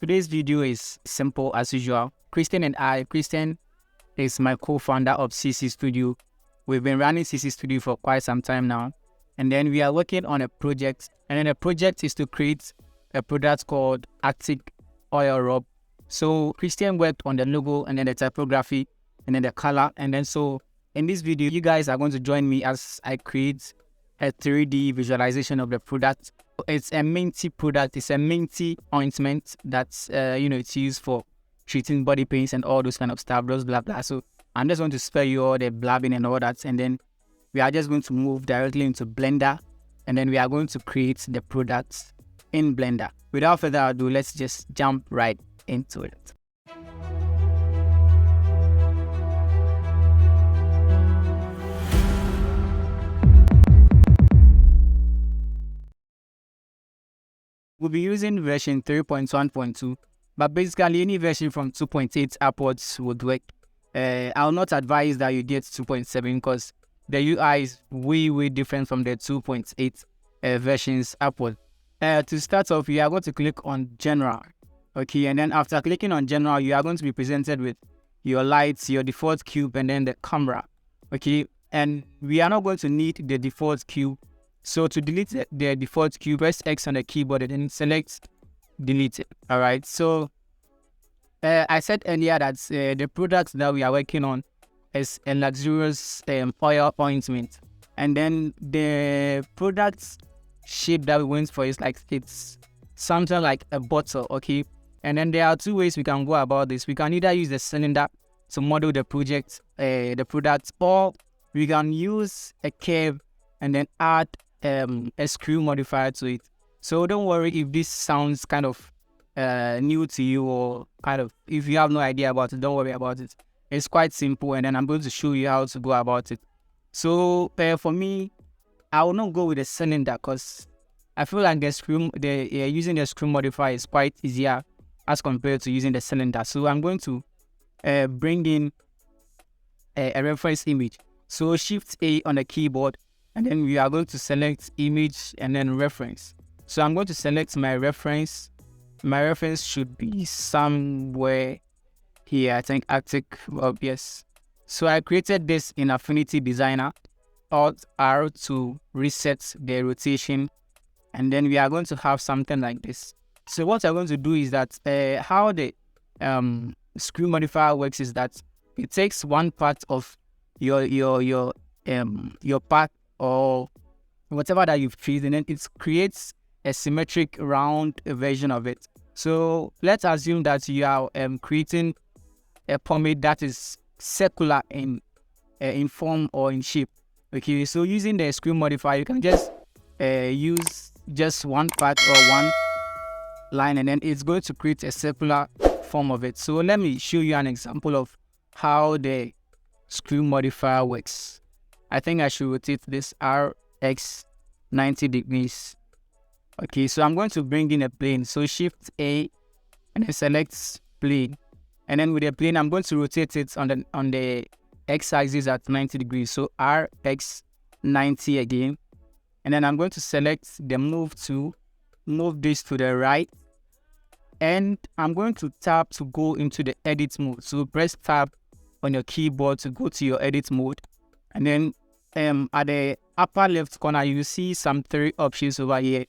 Today's video is simple as usual. Christian is my co-founder of CC Studio. We've been running CC Studio for quite some time now. And then we are working on a project. And then the project is to create a product called Arctic Oil Rub. So Christian worked on the logo and then the typography and then the color. And then so in this video, you guys are going to join me as I create a 3D visualization of the product. It's a minty product. It's a minty ointment that's it's used for treating body pains and all those kind of stuff, those blah blah. So I'm just going to spare you all the blabbing and all that, and then we are just going to move directly into Blender, and then we are going to create the product in Blender. Without further ado, let's just jump right into it. We'll be using version 3.1.2, but basically any version from 2.8 upwards would work. I'll not advise that you get 2.7 because the UI is way different from the 2.8 versions upward. To start off, you are going to click on General, okay, and then after clicking on General, you are going to be presented with your lights, your default cube, and then the camera, okay, and we are not going to need the default cube. So to delete the default cube, press X on the keyboard and then select delete it. All right. So I said earlier that the product that we are working on is a luxurious oil ointment, and then the product shape that we went for is like it's something like a bottle. Okay. And then there are two ways we can go about this. We can either use the cylinder to model the product, or we can use a curve and then add a screw modifier to it. So don't worry if this sounds kind of new to you, or kind of if you have no idea about it, don't worry about it. It's quite simple, and then I'm going to show you how to go about it. So for me, I will not go with a cylinder because I feel like using the screw modifier is quite easier as compared to using the cylinder. So I'm going to bring in a reference image. So Shift A on the keyboard, and then we are going to select image and then reference. So I'm going to select my reference. My reference should be somewhere here. I think Arctic, yes. So I created this in Affinity Designer. Alt R to reset the rotation. And then we are going to have something like this. So what I'm going to do is that how the screw modifier works is that it takes one part of your part or whatever that you've chosen, and it creates a symmetric round version of it. So let's assume that you are creating a pomade that is circular in form or in shape. Okay, so using the screw modifier, you can just use just one part or one line, and then it's going to create a circular form of it. So let me show you an example of how the screw modifier works. I think I should rotate this RX 90 degrees. Okay, so I'm going to bring in a plane. So Shift A and then select plane. And then with the plane, I'm going to rotate it on the x-axis at 90 degrees. So RX 90 again. And then I'm going to select the move to move this to the right. And I'm going to tap to go into the edit mode. So press tab on your keyboard to go to your edit mode. And then at the upper left corner, you see some three options over here.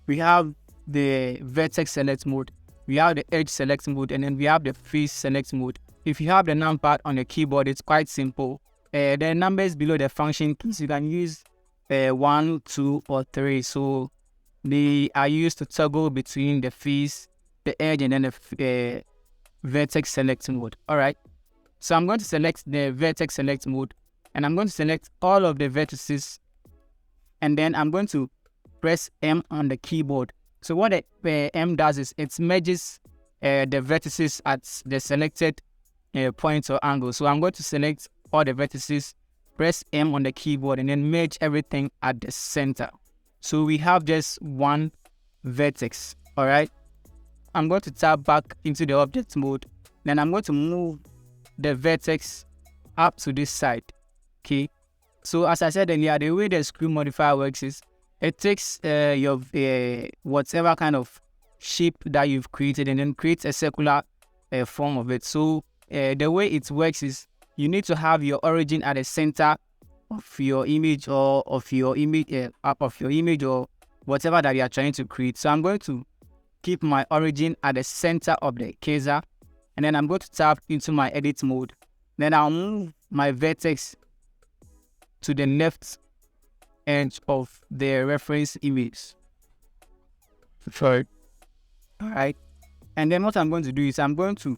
We have the vertex select mode, we have the edge select mode, and then we have the face select mode. If you have the numpad on the keyboard, it's quite simple. The numbers below the function keys, you can use 1, 2, or 3. So they are used to toggle between the face, the edge, and then the vertex select mode. All right. So I'm going to select the vertex select mode, and I'm going to select all of the vertices, and then I'm going to press M on the keyboard. So what the M does is it merges the vertices at the selected point or angle. So I'm going to select all the vertices, press M on the keyboard, and then merge everything at the center. So we have just one vertex. All right. I'm going to tap back into the object mode. Then I'm going to move the vertex up to this side. Okay, so as I said earlier, the way the screw modifier works is it takes your whatever kind of shape that you've created and then create a circular form of it. So the way it works is you need to have your origin at the center of your image or of your image or whatever that you are trying to create. So I'm going to keep my origin at the center of the cursor, and then I'm going to tap into my edit mode. Then I'll move my vertex to the left edge of the reference image. Sorry. All right. And then what I'm going to do is I'm going to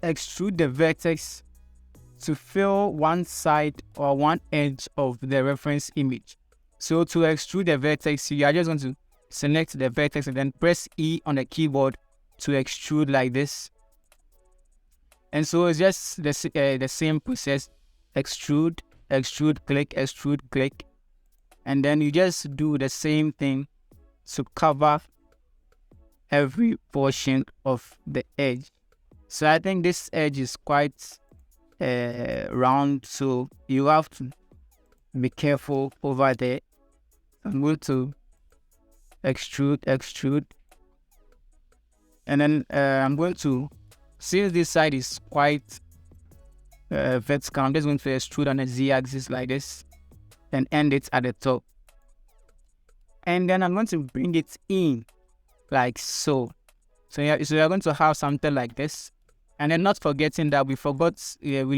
extrude the vertex to fill one side or one edge of the reference image. So to extrude the vertex, you are just going to select the vertex and then press E on the keyboard to extrude like this. And so it's just the same process: extrude, extrude, click, and then you just do the same thing to cover every portion of the edge. So I think this edge is quite round, so you have to be careful over there. I'm going to extrude, and then I'm going to, since this side is quite vertical, I'm just going to extrude on the z-axis like this and end it at the top. And then I'm going to bring it in like so. So you're going to have something like this. And then not forgetting that we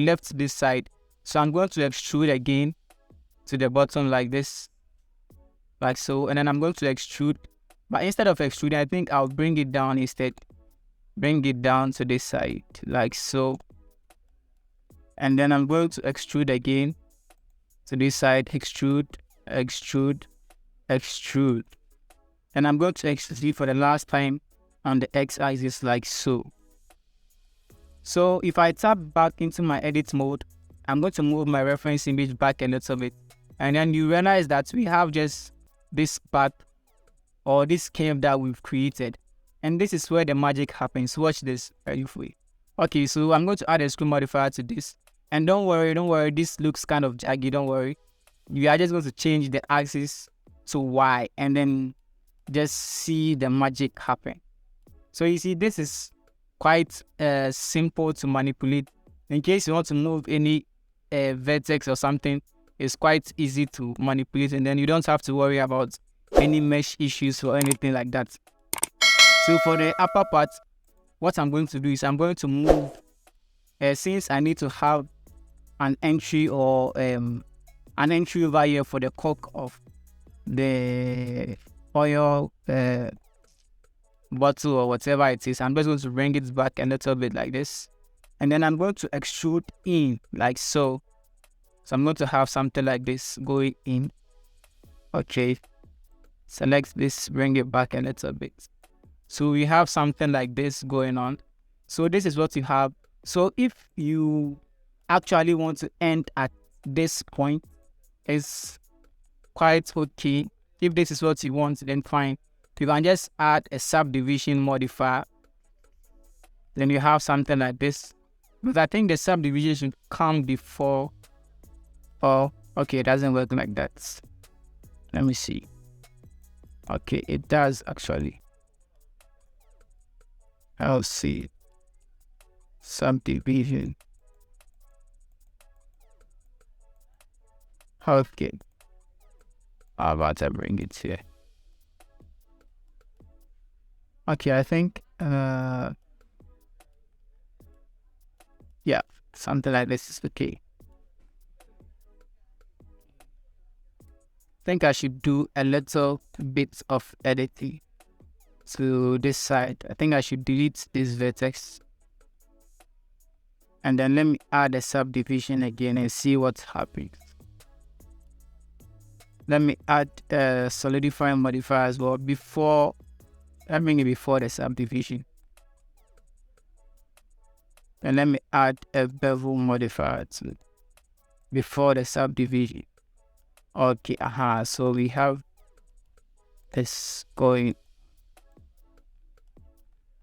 left this side. So I'm going to extrude again to the bottom like this, like so. And then I'm going to extrude, but instead of extruding, I think I'll bring it down instead. Bring it down to this side like so. And then I'm going to extrude again to this side, extrude. And I'm going to extrude for the last time on the x-axis like so. So if I tap back into my edit mode, I'm going to move my reference image back a little bit. And then you realize that we have just this path or this curve that we've created. And this is where the magic happens. Watch this very free. Okay, so I'm going to add a screw modifier to this. And don't worry, this looks kind of jaggy, don't worry. You are just going to change the axis to Y and then just see the magic happen. So you see, this is quite simple to manipulate. In case you want to move any vertex or something, it's quite easy to manipulate, and then you don't have to worry about any mesh issues or anything like that. So for the upper part, what I'm going to do is I'm going to move, since I need to have an entry or an entry over here for the cork of the oil bottle or whatever it is. I'm just going to bring it back a little bit like this, and then I'm going to extrude in like so. So I'm going to have something like this going in. Okay, select this, bring it back a little bit. So we have something like this going on. So this is what you have. So if you actually want to end at this point, it's quite okay. If this is what you want, then fine. You can just add a subdivision modifier. Then you have something like this. But I think the subdivision should come before. Oh, okay, it doesn't work like that. Let me see. Okay, it does actually. I'll see. Subdivision. Okay. How about I bring it here? Okay, I think yeah, something like this is okay. I think I should do a little bit of editing to this side. I think I should delete this vertex. And then let me add a subdivision again and see what happens. Let me add a solidify modifier as well before. Let me bring it before the subdivision. And let me add a bevel modifier to before the subdivision. Okay, so we have this going.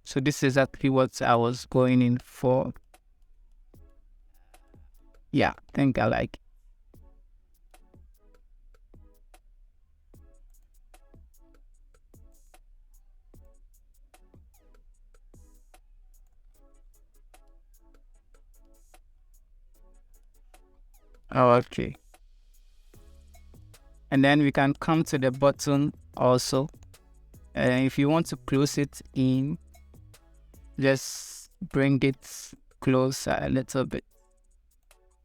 So this is exactly what I was going in for. Yeah, I think I like it. Okay. And then we can come to the button also. If you want to close it in, just bring it closer a little bit.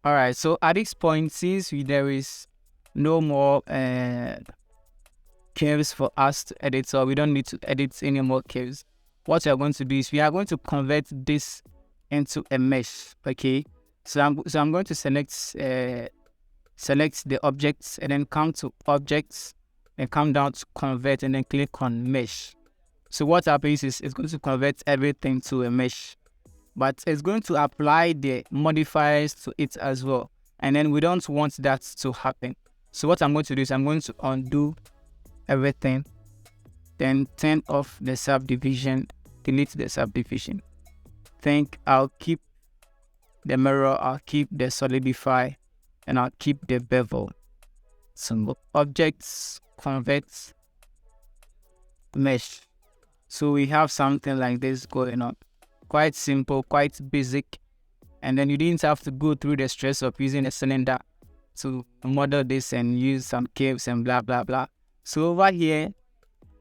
All right, so at this point, since there is no more curves for us to edit, so we don't need to edit any more curves, what we are going to do is we are going to convert this into a mesh. Okay, so I'm going to select the objects and then come to objects and come down to convert and then click on mesh. So what happens is it's going to convert everything to a mesh, but it's going to apply the modifiers to it as well. And then we don't want that to happen. So what I'm going to do is I'm going to undo everything, then turn off the subdivision, delete the subdivision. Think I'll keep the mirror, I'll keep the solidify, and I'll keep the bevel. So objects, convert, mesh. So we have something like this going on. Quite simple, quite basic. And then you didn't have to go through the stress of using a cylinder to model this and use some curves and blah, blah, blah. So over here,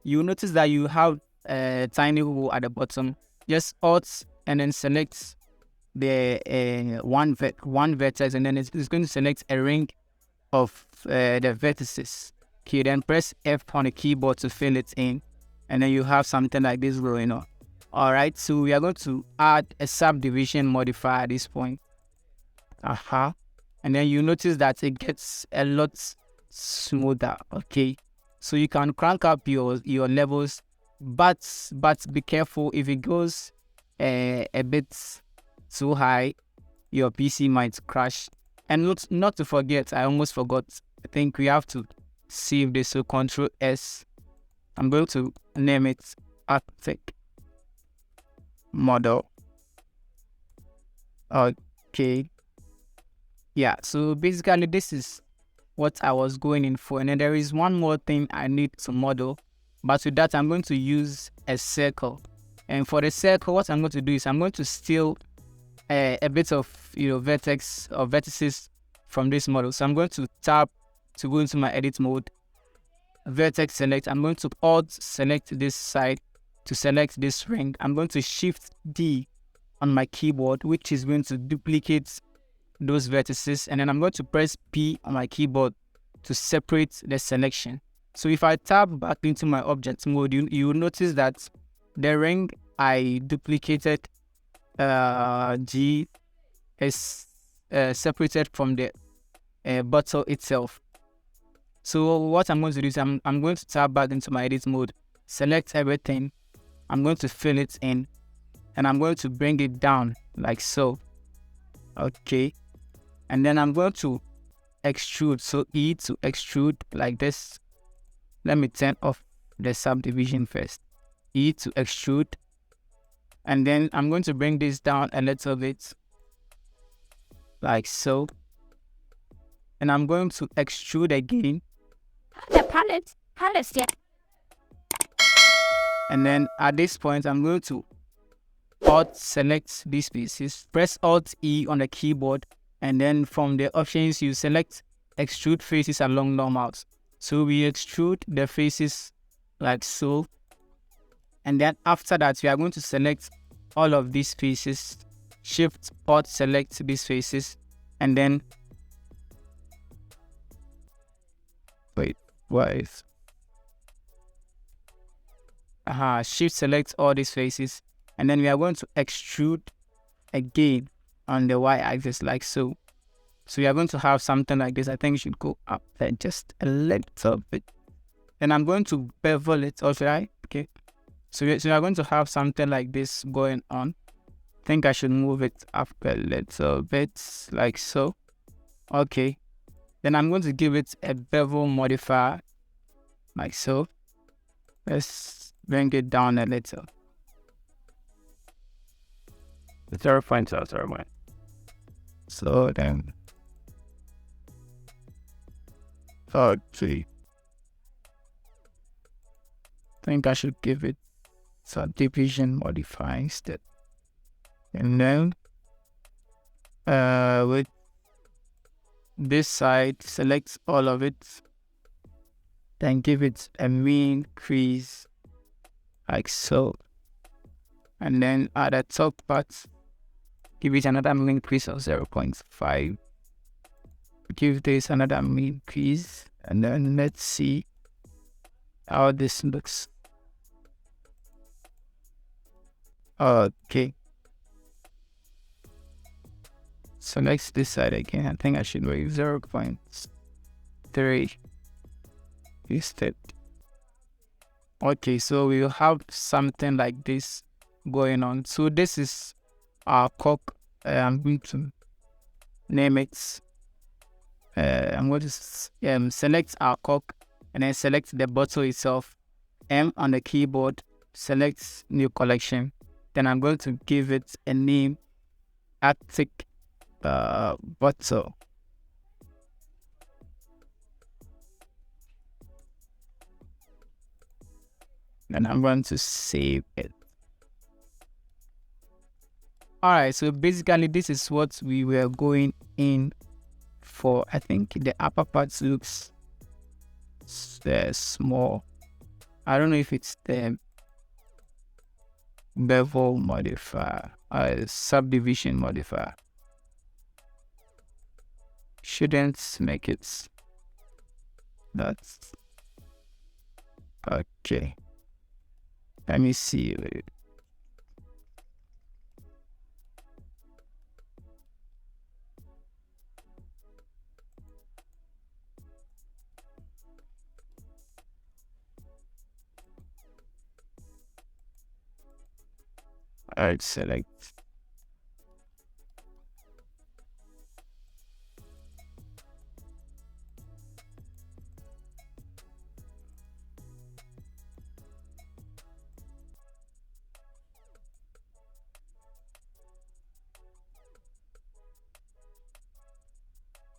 you notice that you have a tiny hole at the bottom. Just Alt and then select the one vertex, and then it's going to select a ring of the vertices. Okay, then press F on the keyboard to fill it in, and then you have something like this going on. All right, so we are going to add a subdivision modifier at this point. And then you notice that it gets a lot smoother. Okay, so you can crank up your levels, but be careful. If it goes a bit too high, your PC might crash. And not to forget, I almost forgot, I think we have to save this. So Control S, I'm going to name it Arctic Model. Okay, yeah, so basically this is what I was going in for. And then there is one more thing I need to model, but with that I'm going to use a circle. And for the circle, what I'm going to do is I'm going to steal a bit of vertex or vertices from this model. So I'm going to tap to go into my edit mode, vertex select. I'm going to Alt select this side to select this ring. I'm going to Shift D on my keyboard, which is going to duplicate those vertices, and then I'm going to press P on my keyboard to separate the selection. So if I tap back into my object mode, you will notice that the ring I duplicated G is separated from the bottle itself. So what I'm going to do is I'm going to tap back into my edit mode, select everything, I'm going to fill it in, and I'm going to bring it down like so. Okay, and then I'm going to extrude, so E to extrude like this. Let me turn off the subdivision first. E to extrude, and then I'm going to bring this down a little bit like so, and I'm going to extrude again. The palette, yeah. And then at this point I'm going to Alt select these pieces, press Alt E on the keyboard, and then from the options you select extrude faces along normals. So we extrude the faces like so, and then after that we are going to select all of these faces, Shift Alt select these faces, and then Shift select all these faces, and then we are going to extrude again on the y-axis like so. So we are going to have something like this. I think it should go up there just a little bit. Then I'm going to bevel it, or should I? Okay. So we are going to have something like this going on. I think I should move it up a little bit like so. Okay. Then I'm going to give it a bevel modifier like so. Let's bring it down a little. The 0.001. So then, okay. I think I should give it subdivision modifier instead. And then, with this side, select all of it, then give it a mean crease like so. And then at the top part, give it another mean crease of 0.5. Give this another mean crease, and then let's see how this looks. Okay. Select this side again. I think I should wait 0.3 instead. Okay, so we'll have something like this going on. So this is our cork. I'm going to name it. I'm going to select our cork and then select the bottle itself. M on the keyboard, select new collection. Then I'm going to give it a name, Arctic bottle. Then I'm going to save it. Alright, so basically this is what we were going in for. I think the upper part looks small. I don't know if it's the bevel modifier or subdivision modifier. Shouldn't make it. That's okay. Let me see. Alright, select.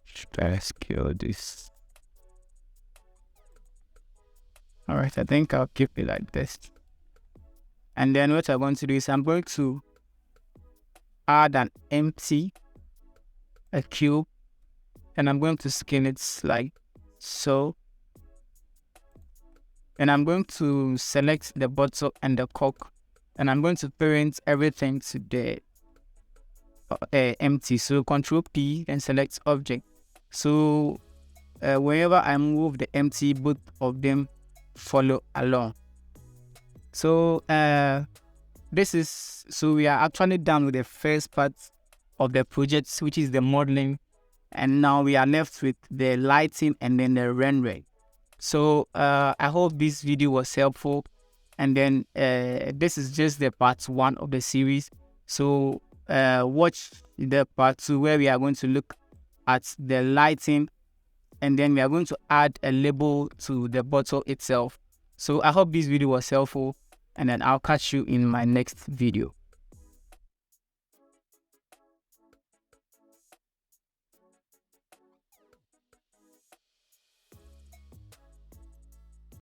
Should I scale this? Alright, I think I'll keep it like this. And then what I'm going to do is I'm going to add an empty, a cube, and I'm going to skin it like so. And I'm going to select the bottle and the cork, and I'm going to parent everything to the empty. So Control P and select object. So whenever I move the empty, both of them follow along. So we are actually done with the first part of the project, which is the modeling, and now we are left with the lighting and then the rendering. So I hope this video was helpful, and then this is just the part 1 of the series. So watch the part 2 where we are going to look at the lighting, and then we are going to add a label to the bottle itself. So I hope this video was helpful, and then I'll catch you in my next video.